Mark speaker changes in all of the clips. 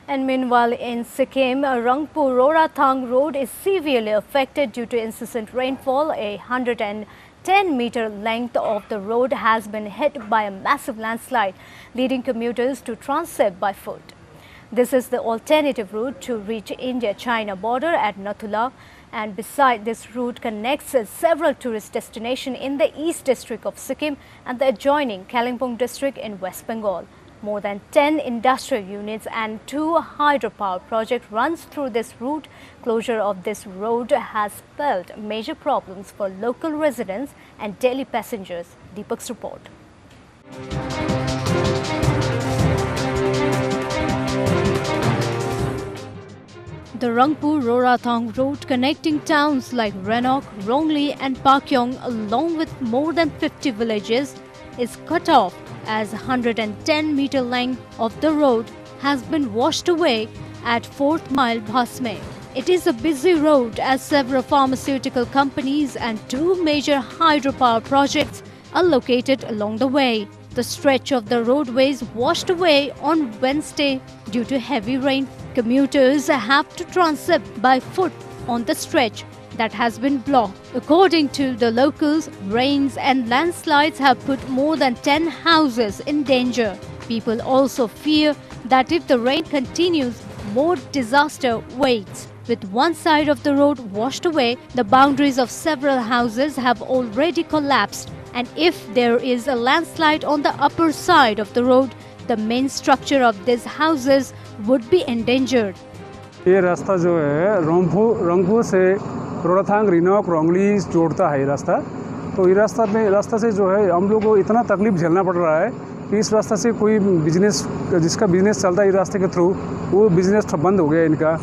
Speaker 1: And meanwhile, in Sikkim, Rangpur-Rorathang road is severely affected due to incessant rainfall. A 110-meter length of the road has been hit by a massive landslide, leading commuters to transit by foot. This is the alternative route to reach India-China border at Nathula, and beside this route connects several tourist destinations in the East District of Sikkim and the adjoining Kalimpong District in West Bengal. More than 10 industrial units and 2 hydropower projects runs through this route. Closure of this road has spelled major problems for local residents and daily passengers. Deepak's report. The Rangpur-Rorathang road connecting towns like Ranok, Rongli and Pakyong along with more than 50 villages is cut off as 110-meter length of the road has been washed away at 4th Mile Bhasme. It is a busy road as several pharmaceutical companies and 2 major hydropower projects are located along the way. The stretch of the roadways washed away on Wednesday due to heavy rain. Commuters have to transit by foot on the stretch that has been blocked. According to the locals, rains and landslides have put more than 10 houses in danger. People also fear that if the rain continues, more disaster waits. With one side of the road washed away, the boundaries of several houses have already collapsed. And if there is a landslide on the upper side of the road, the main structure of these houses would be endangered.
Speaker 2: ये रास्ता जो है रंगपुर से रोराथांग, रिनोक, रोंगली जोड़ता है ये रास्ता। तो ये रास्ता से जो है हम लोग को इतना तकलीफ झेलना पड़ रहा है कि इस रास्ता से कोई बिजनेस जिसका बिजनेस चलता है इस रास्ते के थ्रू वो बिजनेस बंद हो गया इनका।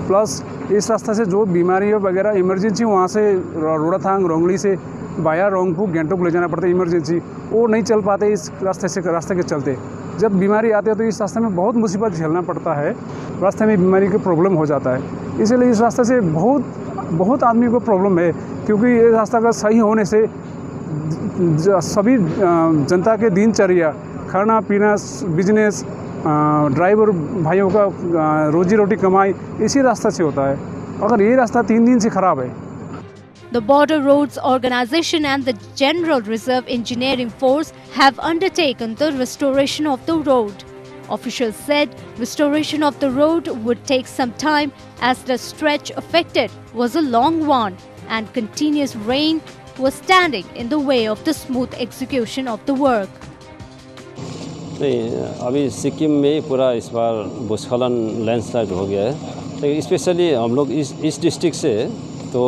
Speaker 2: प्लस इस रास्ते से जो बीमारी वगैरह इमरजेंसी वहाँ से रोराथांग, रोंगली से बाया रोंगपुर, गेंटोक ले जाना पड़ता है इमरजेंसी, वो नहीं चल पाते इस रास्ते के चलते। जब बीमारी आती है तो इस रास्ते में बहुत मुसीबत झेलना पड़ता है, रास्ते में बीमारी का प्रॉब्लम हो जाता है। इसलिए इस रास्ते से बहुत आदमी को प्रॉब्लम है, क्योंकि ये रास्ता का सही होने से सभी जनता के दिनचर्या, खाना पीना, बिजनेस, ड्राइवर भाइयों का रोजी रोटी कमाई इसी रास्ते से होता है। अगर ये रास्ता 3 दिन से खराब है।
Speaker 1: The Border Roads Organization and the General Reserve Engineering Force have undertaken the restoration of the road. Officials said restoration of the road would take some time as the stretch affected was a long one and continuous rain was standing in the way of the smooth execution of the work.
Speaker 3: अभी सिक्किम में पूरा इस बार भूस्खलन landslide हो गया है, लेकिन specially हम लोग इस डिस्ट्रिक्ट से तो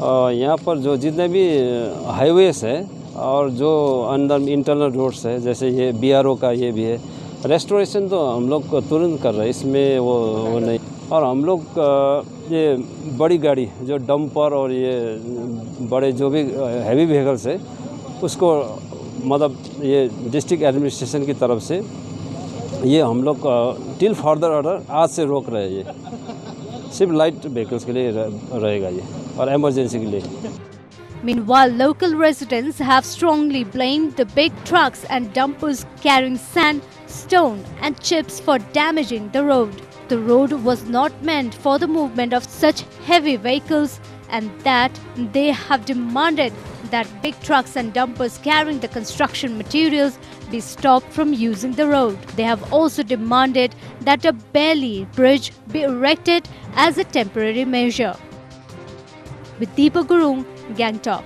Speaker 3: यहाँ पर जो जितने भी हाईवेज है और जो अंदर इंटरनल रोड्स है, जैसे ये BRO का ये भी है, रेस्टोरेशन तो हम लोग तुरंत कर रहे हैं, इसमें वो नहीं। और हम लोग ये बड़ी गाड़ी जो डंपर और ये बड़े जो भी हैवी व्हीकल्स है उसको मतलब ये डिस्ट्रिक्ट एडमिनिस्ट्रेशन की तरफ से ये हम लोग टिल फर्दर ऑर्डर आज से रोक रहे हैं। ये सिर्फ लाइट व्हीकल्स के लिए रहेगा ये और इमरजेंसी के लिए।
Speaker 1: Meanwhile, local residents have strongly blamed the big trucks and dumpers carrying sand, stone and chips for damaging the road. The road was not meant for the movement of such heavy vehicles, and that they have demanded that big trucks and dumpers carrying the construction materials be stopped from using the road. They have also demanded that a Bailey bridge be erected as a temporary measure. With Deepak Gurung, Gangtok.